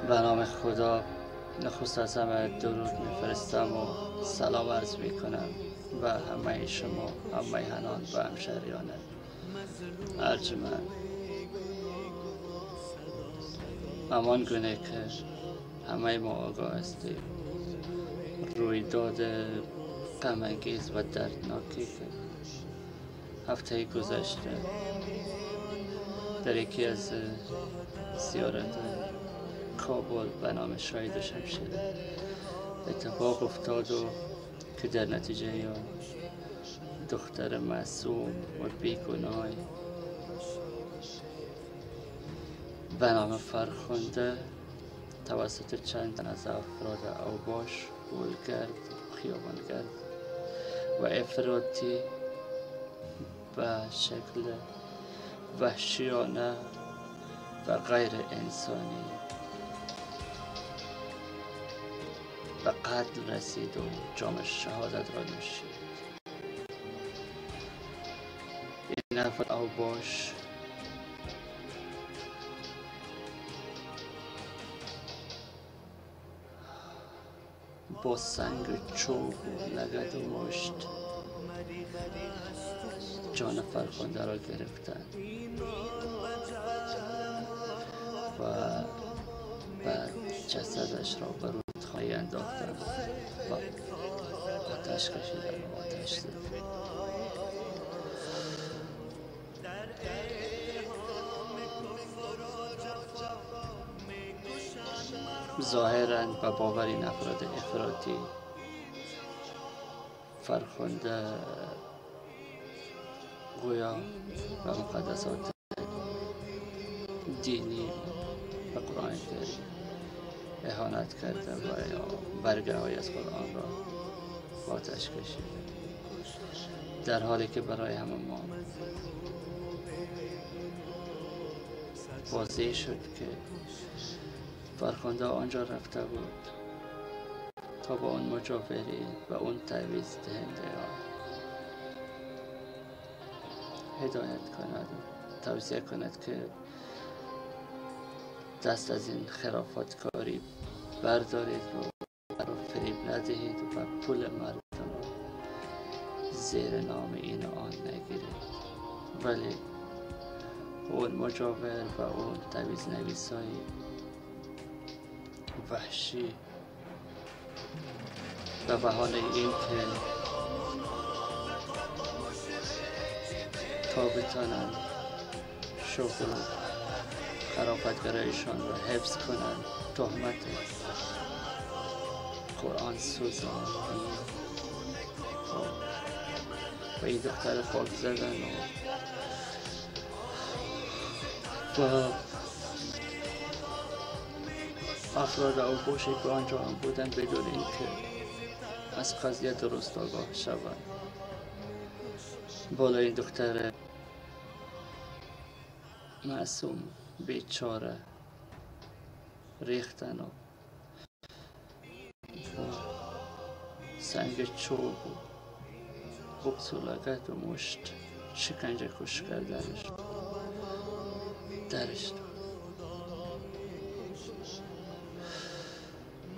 به نام خدا نخست از همه درود میفرستم و سلام عرض میکنم و همه شما هم‌میهنان و همشهریان ارجمند. همان گونه که همه ما آگاه هستیم رویداد غم‌انگیز و دردناکی که هفته گذشته در یکی از زیارت کابل به نام شهید شمشیر اتفاق افتاد و که در نتیجه یا دختر معصوم و بیگناه به نام فرخنده توسط چند تن از افراد اوباش، گلگرد، خیابانگرد و افراطی به شکل وحشیانه و غیر انسانی به قتل رسید و جام شهادت را نوشید. این افراد اوباش با سنگ چوب و لگد و مشت جان فرخنده را گرفتند و بعد جسدش را به رودخانه انداختند و آتش کشیدند و آتش زدند. ظاهراً به باور این افراد افراطی فرخنده گویا و مقدسات دینی و قرآن کریم اهانت کرده و برگه های از قرآن را آتش کشیده، در حالی که برای همه ما واضح شد که فرخنده آنجا رفته بود تا با اون مجاورین و اون تعویض دهنده هدایت کند و توصیه کند که دست از این خرافات کاری بردارید و فریب ندهید و پول مردم را زیر نام این و آن نگیرید. ولی اون مجاور و اون تعویض نویسای وحشی به بهانه این که تا بتانند شغل خرافتگرایشان را حفظ کنند تهمت قرآن سوزانی و این دختر خاک زدن و افراد اوباشی که آنجا هم بودن بدون اینکه از قضیه درست آگاه شوند بالا این دختر معصوم بیچاره ریختن و سنگ چوب و بغض و لگد و مشت شکنجه کش کردنش درش داد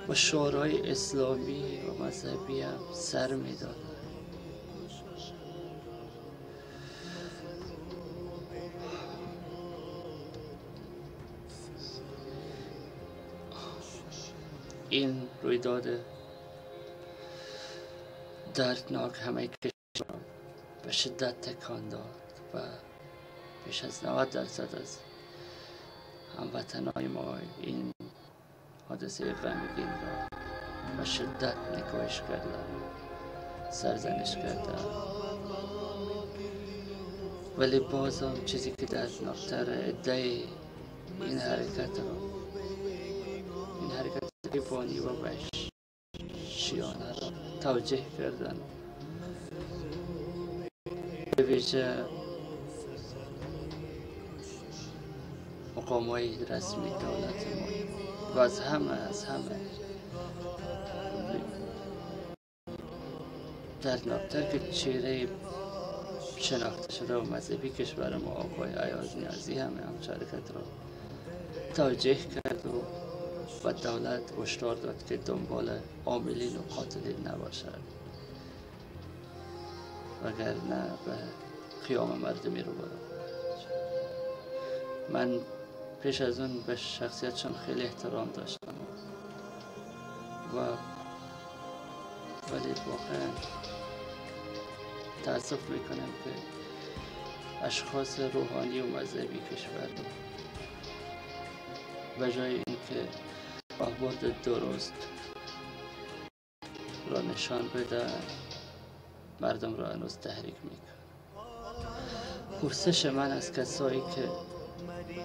و شعارهای اسلامی و مذهبی هم سر میدادن. این رویداد دردناک همه کشور را به شدت تکان داد و بیش از 90% از هموطنهای ما این حادثه غمگین را به شدت نکوهش کردن، سرزنش کردن. ولی بازم چیزی که دردناکتر ادعای این حرکت حیوانی و وحشیانه را توجیه کردن، به ویژه مقام‌های رسمی دولت ما و از همه دردناکتر که چهره شناخته شده و مذهبی کشور ما آقای ایاز نیازی همه حرکت را توجیه کرد و و دولت هشدار داد که دنبال عاملین و قاتلین نباشد، وگرنه به قیام مردمی رو برآورد. من پیش از اون به شخصیتشان خیلی احترام داشتم ولی واقعا تأسف میکنم که اشخاص روحانی و مذهبی کشور به جای اینکه راهبرد درست را نشان بده مردم را هنوز تحریک میکنه. پرسش من از کسایی که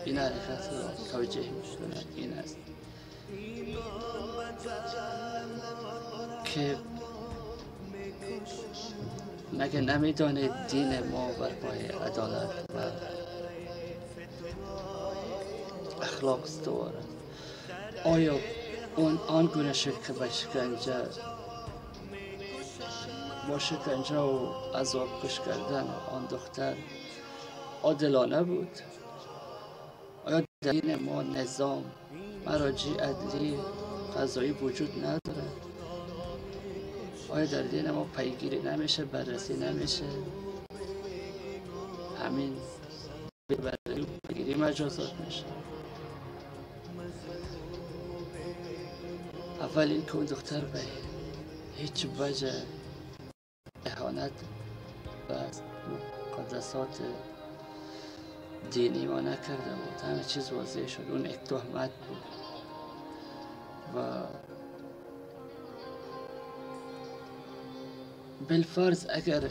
این حرکت را توجیه میکنند این است که مگه نمیدانید دین ما بر پای عدالت و اخلاق استوار است؟ آیا آن گونه با شکنجه و عذاب کش کردن آن دختر عادلانه بود؟ آیا در دین ما نظام مراجع عدلی قضایی وجود نداره؟ آیا در دین ما پیگیری نمیشه، بررسی نمیشه؟ همین بررسی پیگیری مجازات میشه. اول این که اون دختر به هیچ وجه اهانت و مقدسات دینی ما نکرده بود، همه چیز واضح شد. اون یک تهمت بود و بالفرض اگر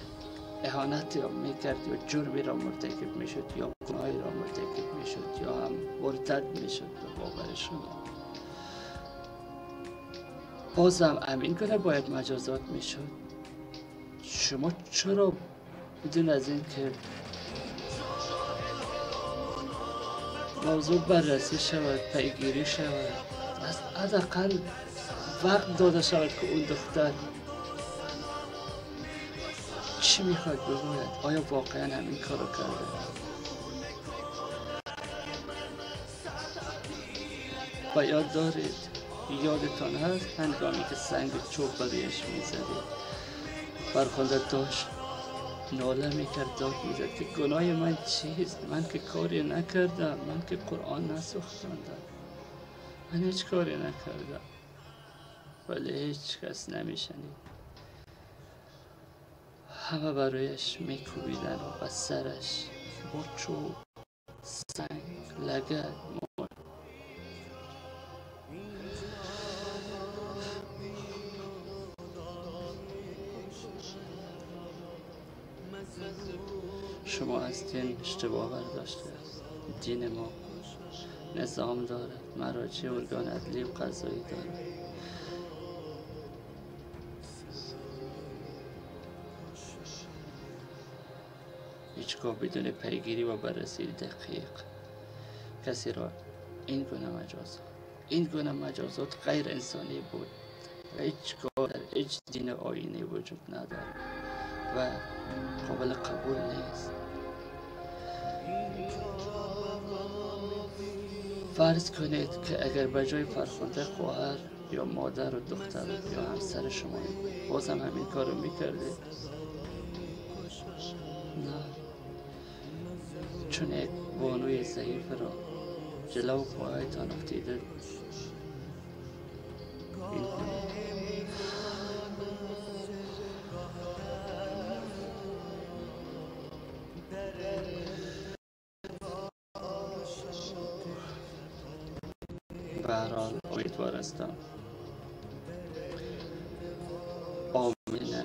اهانتی را میکرد یا جرمی را مرتکب میشد یا گناهی را مرتکب میشد یا هم مرتد میشد به باور شما، بازم امین کنه باید مجازات میشد. شما چرا بدون از این که موضوع بررسی شود، پیگیری شود، حداقل وقت داده شود که اون دختر چی میخواد بگوید؟ آیا واقعا همین کارو کرده؟ و یاد دارید، یادتان هست هنگامی که سنگ چوب برویش میزدید فرخنده داشت ناله میکرد، داد میزد که گناه من چیست؟ من که کاری نکردم، من که قرآن نسوختاندم، من هیچ کاری نکردم. ولی هیچ کس نمیشنید، همه برایش میکوبیدن و سرش با چوب، سنگ، لگد مرد. شما از دین اشتباه برداشته است. دین ما نظام دارد، مراجع ارگان عدلی و قضایی دارد. هیچگاه بدون پیگیری و بررسی دقیق کسی را این گونه مجازات غیر انسانی بود و هیچگاه در هیچ دین آیینی وجود ندارد و قابل قبول نیست. فرض کنید که اگر به جای فرخنده خواهر یا مادر و دختر یا همسر شما بازم همین کارو میکردید؟ نه، چون یک بانوی ضعیف را جلو پایتان افتیده این به هر حال امیدوار هستم عاملین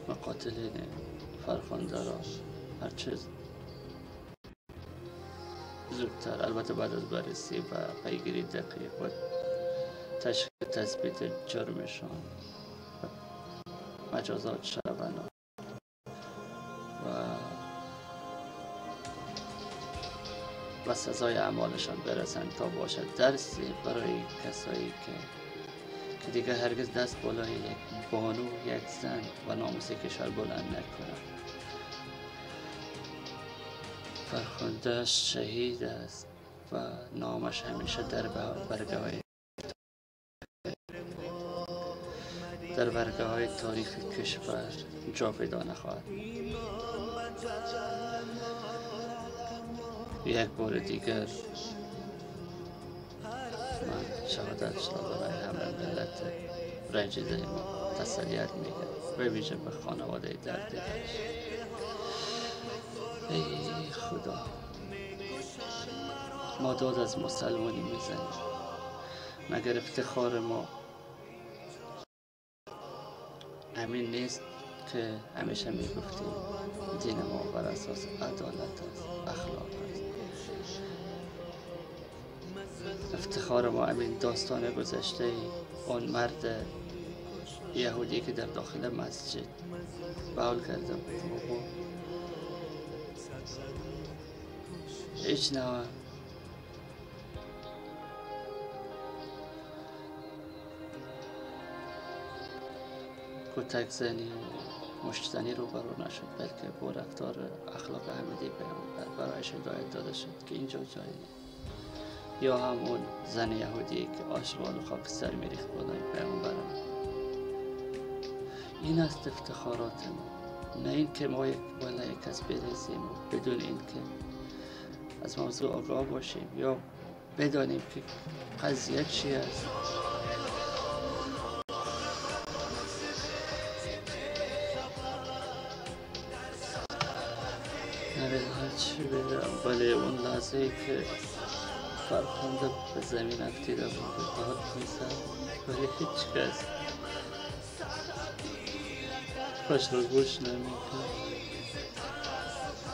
و قاتلین فرخنده را هرچه زودتر، البته بعد از بررسی و پیگیری دقیق و تثبیت جرمشان مجازات شوند و سزای اعمالشان برسند تا باشد درسی برای کسایی که دیگه هرگز دست بالای یک بانو، یک زن و ناموس کشور بلند نکنند. فرخنده شهید است و نامش همیشه در برگه‌های در برگه های تاریخ کشور جاودانه نخواهد. یک بار دیگر من شهادت شما برای همه ملت رنجیده ما تسلیت میگم، به ویژه به خانواده درد دیدش. ای خدا، ما داد از مسلمانی میزنیم، مگر افتخار ما همین نیست که همیشه میگفتیم دین ما بر اساس عدالت است، اخلاق است. افتخار ما همین داستان گذشته اون مرد یهودی که در داخل مسجد بول کرده بود و هیچ نوع کتک زنی و مشت زنی رو برو نشد، بلکه با رفتار اخلاق احمدی پیامبر برایش هدایت داده شد که اینجا جایی نیست. یا همون زن یهودی که آشغال و خاکستر میریخت بالای پیامبرم. این است افتخارات ما، نه این که ما یک بالا یک کس برسیم بدون این که از موضوع آگاه باشیم یا بدانیم که قضیه چی است. نمیدونم چی بگم، ولی اون لحظه‌ای که فرخنده به زمین افتیده بود داد میزد، ولی هیچ کس پشت رو گوش نمیکرد،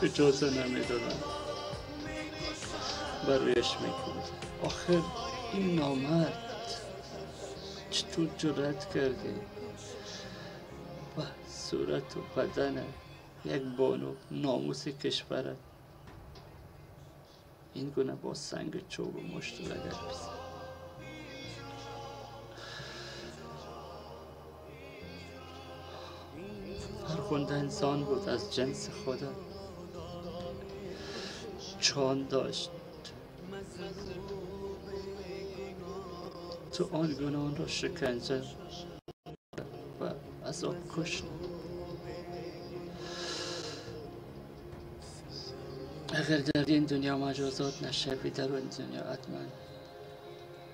اجازه نمیدادن، بر رویش میکرد. آخر این نامرد چطور جرأت کرده و صورت و بدن یک بانو ناموس کشورت این گونه با سنگ چوب و مشت و لگد بزن؟ فرخنده انسان بود از جنس خودت، جان داشت، تو آن گونه آن را شکنجه و عذاب کشت. اگر در این دنیا مجازات نشوی، در این دنیا حتما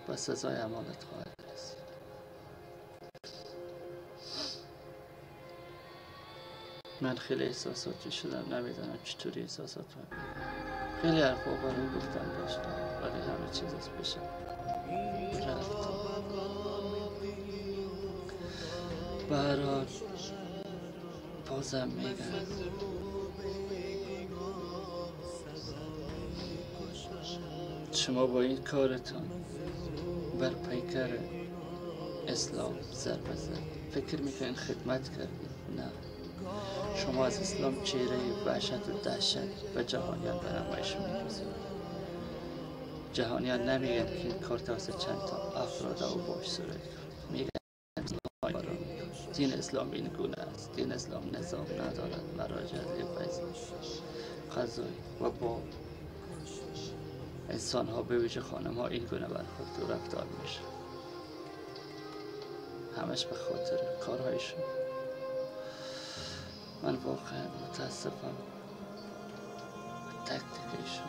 با سزای اعمالت خواهد رسید. من خیلی احساساتی شدم، نمیدانم چطوری احساسات من. خیلی حرفا برام گفتن داشتم، ولی همه چیز از پیشم رفت. به هر حال بازم میگم شما با این کارتان بر پیکر اسلام ضربه زد. فکر میکنین خدمت کردید؟ نه، شما از اسلام چهره وحشت و دهشت و جهانیان به نمایش میگذارید. جهانیان نمیگن که این کار توسط چند تا افراد او باش صورت میگن دین اسلام این گونه است، دین اسلام نظام ندارد، مراجع پذیر قضایی و با انسان ها به ویژه خانم ها این گونه برخورد و رفتار میشه. همش به خاطر کارهایشون. من واقعا متاسفم تک تکیشون.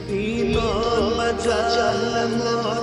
ایمان و جهل ما